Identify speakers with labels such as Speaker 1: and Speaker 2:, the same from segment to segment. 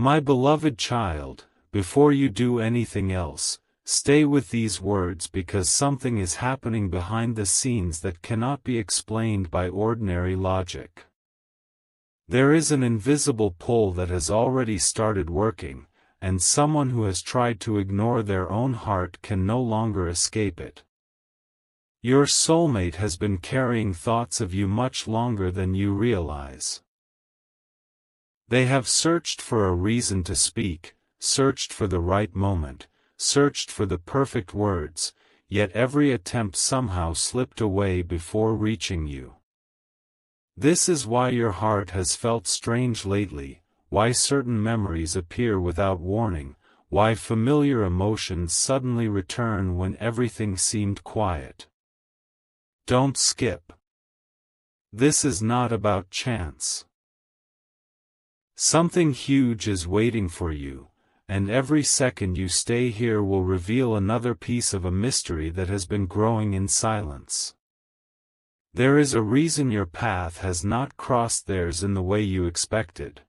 Speaker 1: My beloved child, before you do anything else, stay with these words because something is happening behind the scenes that cannot be explained by ordinary logic. There is an invisible pull that has already started working, and someone who has tried to ignore their own heart can no longer escape it. Your soulmate has been carrying thoughts of you much longer than you realize. They have searched for a reason to speak, searched for the right moment, searched for the perfect words, yet every attempt somehow slipped away before reaching you. This is why your heart has felt strange lately, why certain memories appear without warning, why familiar emotions suddenly return when everything seemed quiet. Don't skip. This is not about chance. Something huge is waiting for you, and every second you stay here will reveal another piece of a mystery that has been growing in silence. There is a reason your path has not crossed theirs in the way you expected.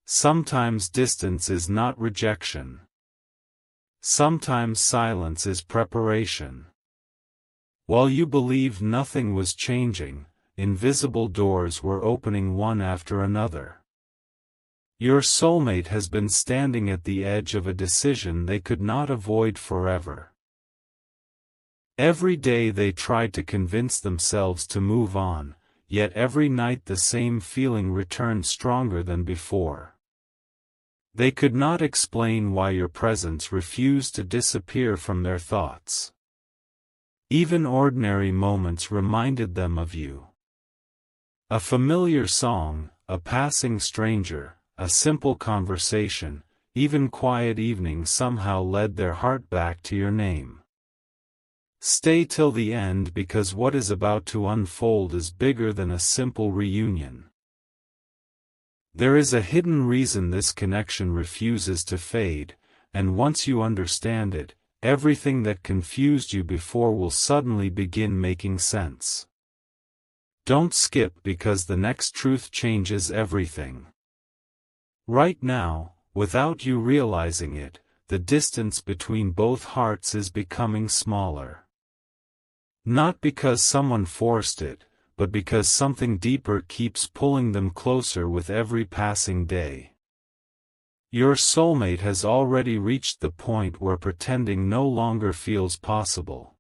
Speaker 1: Sometimes distance is not rejection. Sometimes silence is preparation. While you believed nothing was changing, invisible doors were opening one after another. Your soulmate has been standing at the edge of a decision they could not avoid forever. Every day they tried to convince themselves to move on, yet every night the same feeling returned stronger than before. They could not explain why your presence refused to disappear from their thoughts. Even ordinary moments reminded them of you. A familiar song, a passing stranger, a simple conversation, even quiet evenings somehow led their heart back to your name. Stay till the end because what is about to unfold is bigger than a simple reunion. There is a hidden reason this connection refuses to fade, and once you understand it, everything that confused you before will suddenly begin making sense. Don't skip because the next truth changes everything. Right now, without you realizing it, the distance between both hearts is becoming smaller. Not because someone forced it, but because something deeper keeps pulling them closer with every passing day. Your soulmate has already reached the point where pretending no longer feels possible.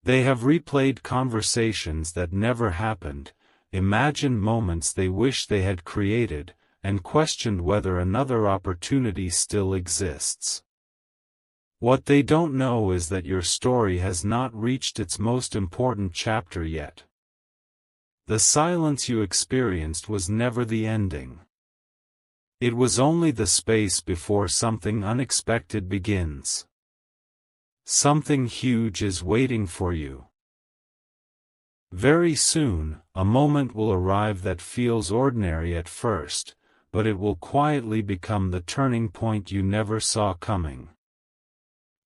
Speaker 1: They have replayed conversations that never happened, imagined moments they wish they had created, and questioned whether another opportunity still exists. What they don't know is that your story has not reached its most important chapter yet. The silence you experienced was never the ending. It was only the space before something unexpected begins. Something huge is waiting for you. Very soon, a moment will arrive that feels ordinary at first, but it will quietly become the turning point you never saw coming.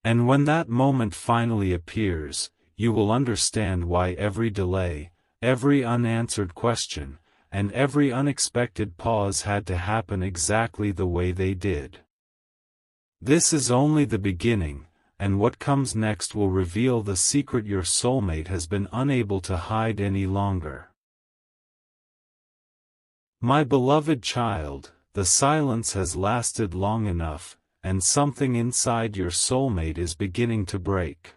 Speaker 1: And when that moment finally appears, you will understand why every delay, every unanswered question, and every unexpected pause had to happen exactly the way they did. This is only the beginning, and what comes next will reveal the secret your soulmate has been unable to hide any longer. My beloved child, the silence has lasted long enough, and something inside your soulmate is beginning to break.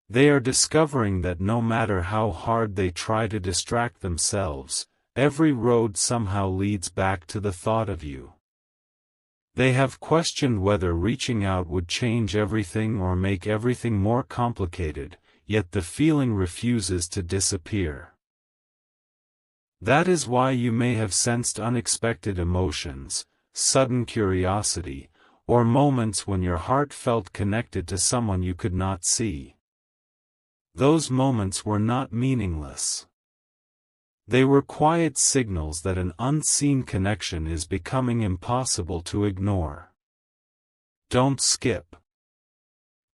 Speaker 1: They are discovering that no matter how hard they try to distract themselves, every road somehow leads back to the thought of you. They have questioned whether reaching out would change everything or make everything more complicated, yet the feeling refuses to disappear. That is why you may have sensed unexpected emotions, sudden curiosity, or moments when your heart felt connected to someone you could not see. Those moments were not meaningless. They were quiet signals that an unseen connection is becoming impossible to ignore. Don't skip.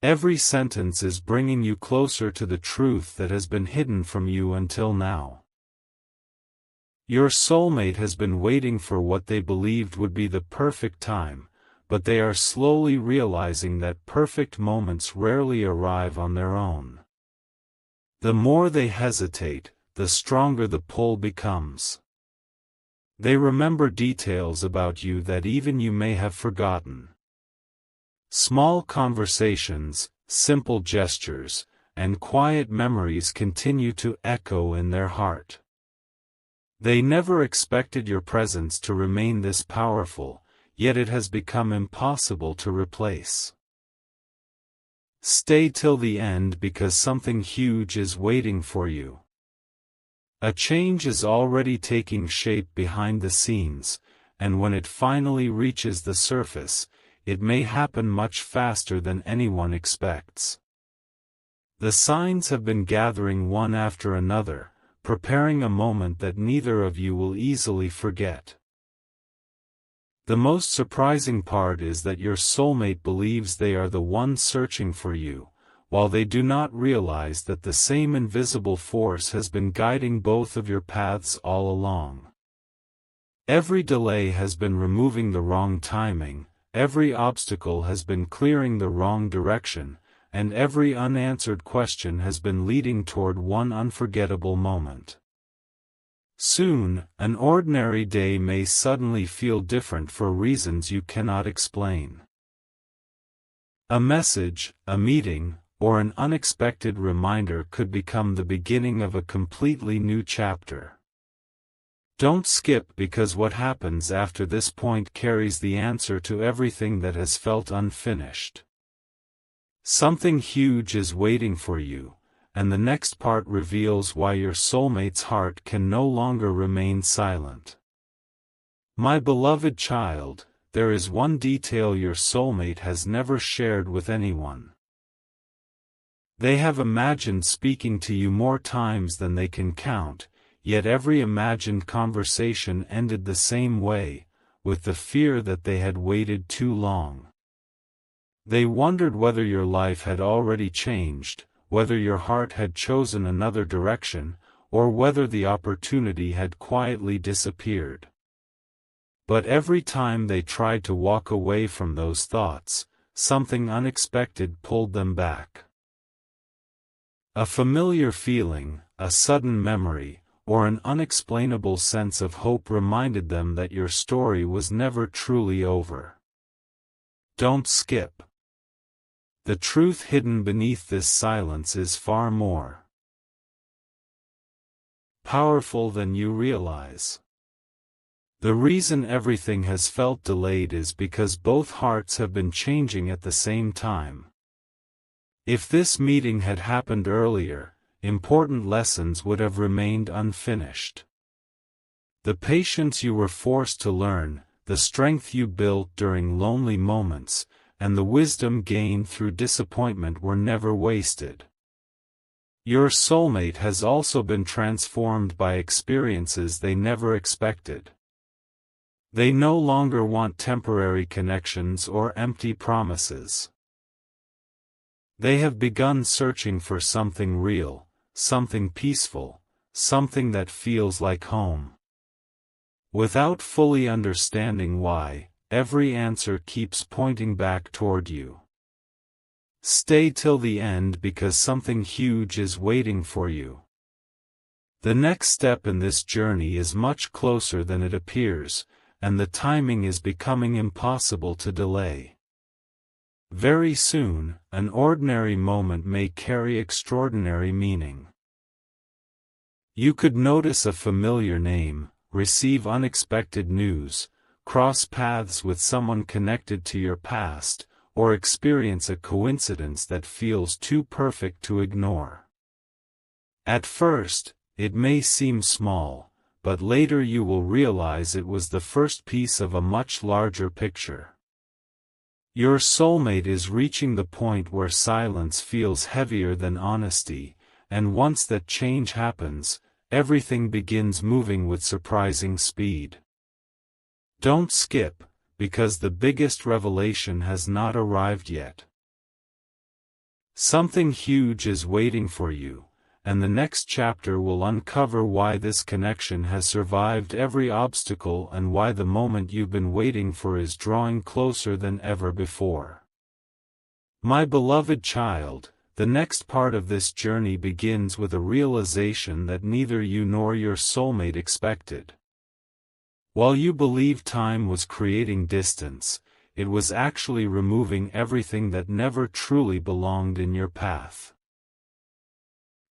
Speaker 1: Every sentence is bringing you closer to the truth that has been hidden from you until now. Your soulmate has been waiting for what they believed would be the perfect time, but they are slowly realizing that perfect moments rarely arrive on their own. The more they hesitate, the stronger the pull becomes. They remember details about you that even you may have forgotten. Small conversations, simple gestures, and quiet memories continue to echo in their heart. They never expected your presence to remain this powerful, yet it has become impossible to replace. Stay till the end because something huge is waiting for you. A change is already taking shape behind the scenes, and when it finally reaches the surface, it may happen much faster than anyone expects. The signs have been gathering one after another, preparing a moment that neither of you will easily forget. The most surprising part is that your soulmate believes they are the one searching for you, while they do not realize that the same invisible force has been guiding both of your paths all along. Every delay has been removing the wrong timing, every obstacle has been clearing the wrong direction, and every unanswered question has been leading toward one unforgettable moment. Soon, an ordinary day may suddenly feel different for reasons you cannot explain. A message, a meeting, or an unexpected reminder could become the beginning of a completely new chapter. Don't skip because what happens after this point carries the answer to everything that has felt unfinished. Something huge is waiting for you, and the next part reveals why your soulmate's heart can no longer remain silent. My beloved child, there is one detail your soulmate has never shared with anyone. They have imagined speaking to you more times than they can count, yet every imagined conversation ended the same way, with the fear that they had waited too long. They wondered whether your life had already changed, whether your heart had chosen another direction, or whether the opportunity had quietly disappeared. But every time they tried to walk away from those thoughts, something unexpected pulled them back. A familiar feeling, a sudden memory, or an unexplainable sense of hope reminded them that your story was never truly over. Don't skip. The truth hidden beneath this silence is far more powerful than you realize. The reason everything has felt delayed is because both hearts have been changing at the same time. If this meeting had happened earlier, important lessons would have remained unfinished. The patience you were forced to learn, the strength you built during lonely moments, and the wisdom gained through disappointment were never wasted. Your soulmate has also been transformed by experiences they never expected. They no longer want temporary connections or empty promises. They have begun searching for something real, something peaceful, something that feels like home. Without fully understanding why, every answer keeps pointing back toward you. Stay till the end because something huge is waiting for you. The next step in this journey is much closer than it appears, and the timing is becoming impossible to delay. Very soon, an ordinary moment may carry extraordinary meaning. You could notice a familiar name, receive unexpected news, cross paths with someone connected to your past, or experience a coincidence that feels too perfect to ignore. At first, it may seem small, but later you will realize it was the first piece of a much larger picture. Your soulmate is reaching the point where silence feels heavier than honesty, and once that change happens, everything begins moving with surprising speed. Don't skip, because the biggest revelation has not arrived yet. Something huge is waiting for you, and the next chapter will uncover why this connection has survived every obstacle and why the moment you've been waiting for is drawing closer than ever before. My beloved child, the next part of this journey begins with a realization that neither you nor your soulmate expected. While you believed time was creating distance, it was actually removing everything that never truly belonged in your path.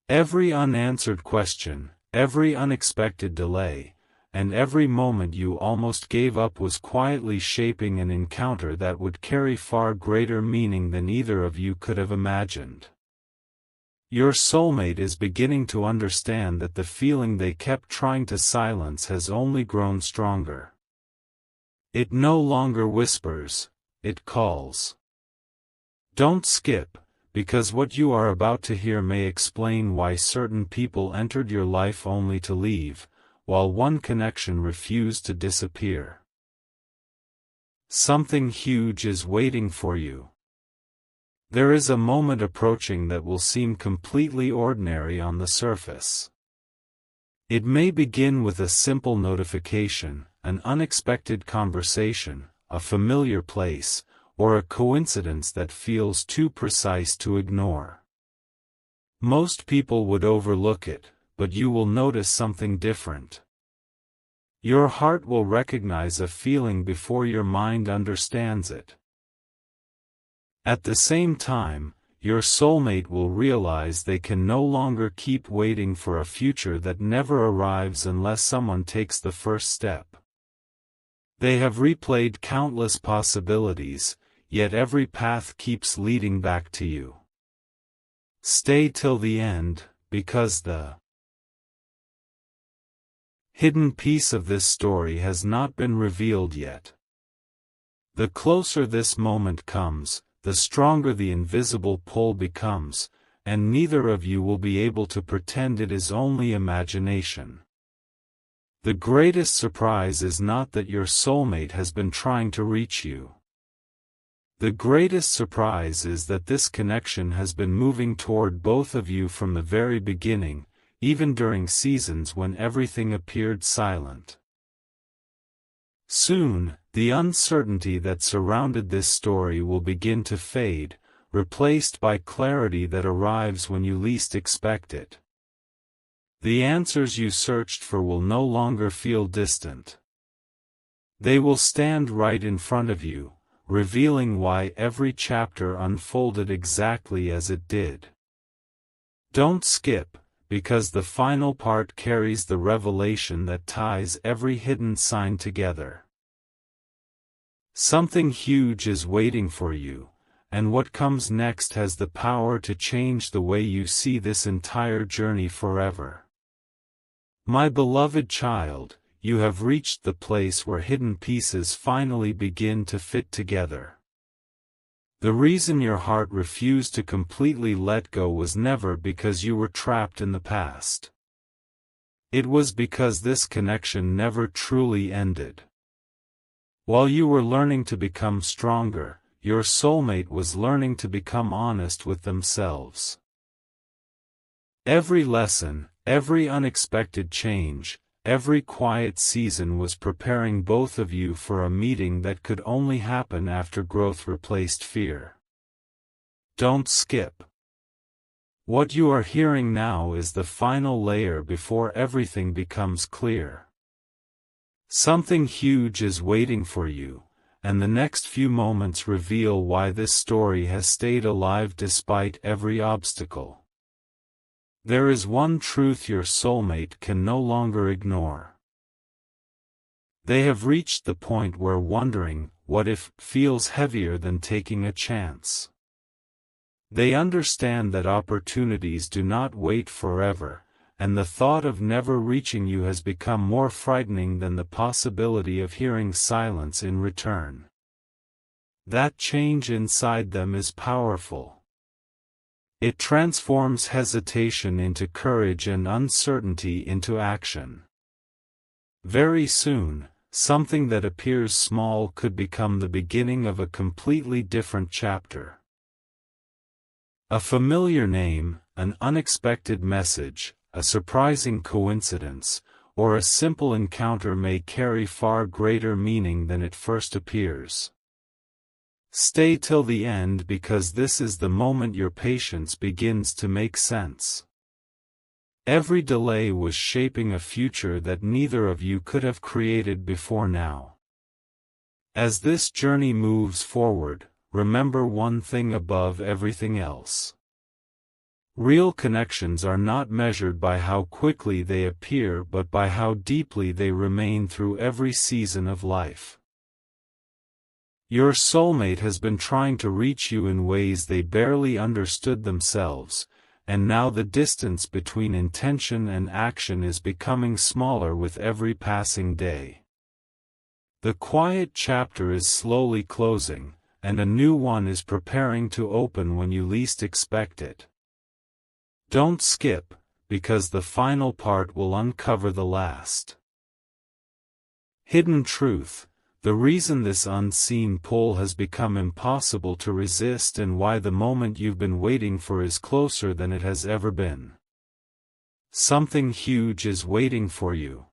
Speaker 1: Every unanswered question, every unexpected delay, and every moment you almost gave up was quietly shaping an encounter that would carry far greater meaning than either of you could have imagined. Your soulmate is beginning to understand that the feeling they kept trying to silence has only grown stronger. It no longer whispers, it calls. Don't skip, because what you are about to hear may explain why certain people entered your life only to leave, while one connection refused to disappear. Something huge is waiting for you. There is a moment approaching that will seem completely ordinary on the surface. It may begin with a simple notification, an unexpected conversation, a familiar place, or a coincidence that feels too precise to ignore. Most people would overlook it, but you will notice something different. Your heart will recognize a feeling before your mind understands it. At the same time, your soulmate will realize they can no longer keep waiting for a future that never arrives unless someone takes the first step. They have replayed countless possibilities, yet every path keeps leading back to you. Stay till the end, because the hidden piece of this story has not been revealed yet. The closer this moment comes, the stronger the invisible pull becomes, and neither of you will be able to pretend it is only imagination. The greatest surprise is not that your soulmate has been trying to reach you. The greatest surprise is that this connection has been moving toward both of you from the very beginning, even during seasons when everything appeared silent. Soon, the uncertainty that surrounded this story will begin to fade, replaced by clarity that arrives when you least expect it. The answers you searched for will no longer feel distant. They will stand right in front of you, revealing why every chapter unfolded exactly as it did. Don't skip, because the final part carries the revelation that ties every hidden sign together. Something huge is waiting for you, and what comes next has the power to change the way you see this entire journey forever. My beloved child, you have reached the place where hidden pieces finally begin to fit together. The reason your heart refused to completely let go was never because you were trapped in the past. It was because this connection never truly ended. While you were learning to become stronger, your soulmate was learning to become honest with themselves. Every lesson, every unexpected change, every quiet season was preparing both of you for a meeting that could only happen after growth replaced fear. Don't skip. What you are hearing now is the final layer before everything becomes clear. Something huge is waiting for you, and the next few moments reveal why this story has stayed alive despite every obstacle. There is one truth your soulmate can no longer ignore. They have reached the point where wondering, what if, feels heavier than taking a chance. They understand that opportunities do not wait forever, and the thought of never reaching you has become more frightening than the possibility of hearing silence in return. That change inside them is powerful. It transforms hesitation into courage and uncertainty into action. Very soon, something that appears small could become the beginning of a completely different chapter. A familiar name, an unexpected message, a surprising coincidence, or a simple encounter may carry far greater meaning than it first appears. Stay till the end because this is the moment your patience begins to make sense. Every delay was shaping a future that neither of you could have created before now. As this journey moves forward, remember one thing above everything else. Real connections are not measured by how quickly they appear but by how deeply they remain through every season of life. Your soulmate has been trying to reach you in ways they barely understood themselves, and now the distance between intention and action is becoming smaller with every passing day. The quiet chapter is slowly closing, and a new one is preparing to open when you least expect it. Don't skip, because the final part will uncover the last. Hidden truth: the reason this unseen pull has become impossible to resist and why the moment you've been waiting for is closer than it has ever been. Something huge is waiting for you.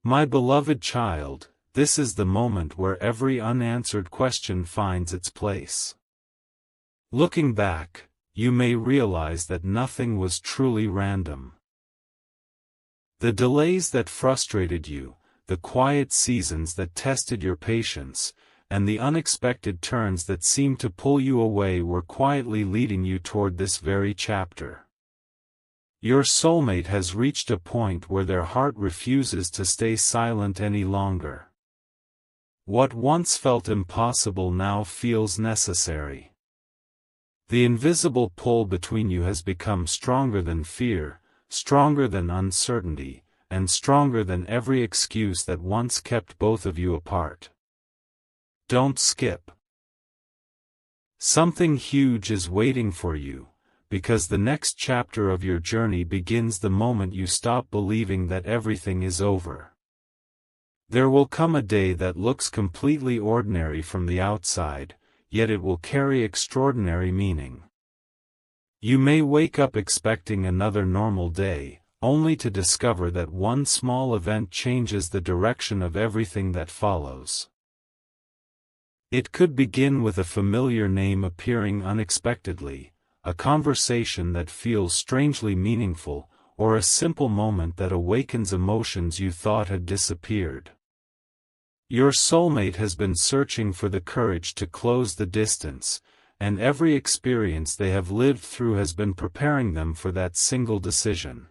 Speaker 1: My beloved child, this is the moment where every unanswered question finds its place. Looking back, you may realize that nothing was truly random. The delays that frustrated you, the quiet seasons that tested your patience, and the unexpected turns that seemed to pull you away were quietly leading you toward this very chapter. Your soulmate has reached a point where their heart refuses to stay silent any longer. What once felt impossible now feels necessary. The invisible pull between you has become stronger than fear, stronger than uncertainty, and stronger than every excuse that once kept both of you apart. Don't skip. Something huge is waiting for you, because the next chapter of your journey begins the moment you stop believing that everything is over. There will come a day that looks completely ordinary from the outside, yet it will carry extraordinary meaning. You may wake up expecting another normal day, only to discover that one small event changes the direction of everything that follows. It could begin with a familiar name appearing unexpectedly, a conversation that feels strangely meaningful, or a simple moment that awakens emotions you thought had disappeared. Your soulmate has been searching for the courage to close the distance, and every experience they have lived through has been preparing them for that single decision.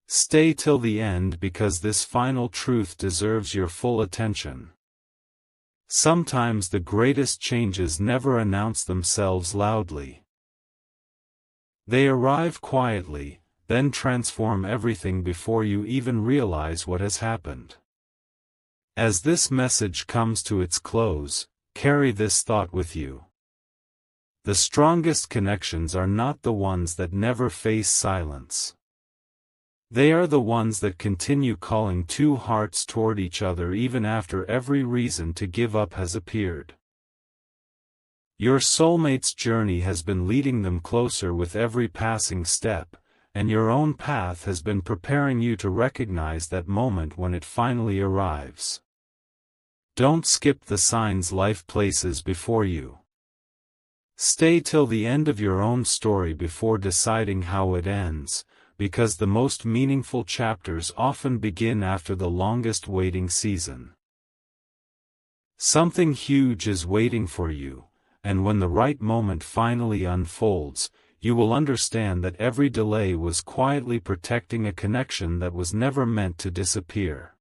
Speaker 1: Stay till the end because this final truth deserves your full attention. Sometimes the greatest changes never announce themselves loudly. They arrive quietly, then transform everything before you even realize what has happened. As this message comes to its close, carry this thought with you. The strongest connections are not the ones that never face silence. They are the ones that continue calling two hearts toward each other even after every reason to give up has appeared. Your soulmate's journey has been leading them closer with every passing step, and your own path has been preparing you to recognize that moment when it finally arrives. Don't skip the signs life places before you. Stay till the end of your own story before deciding how it ends, because the most meaningful chapters often begin after the longest waiting season. Something huge is waiting for you, and when the right moment finally unfolds, you will understand that every delay was quietly protecting a connection that was never meant to disappear.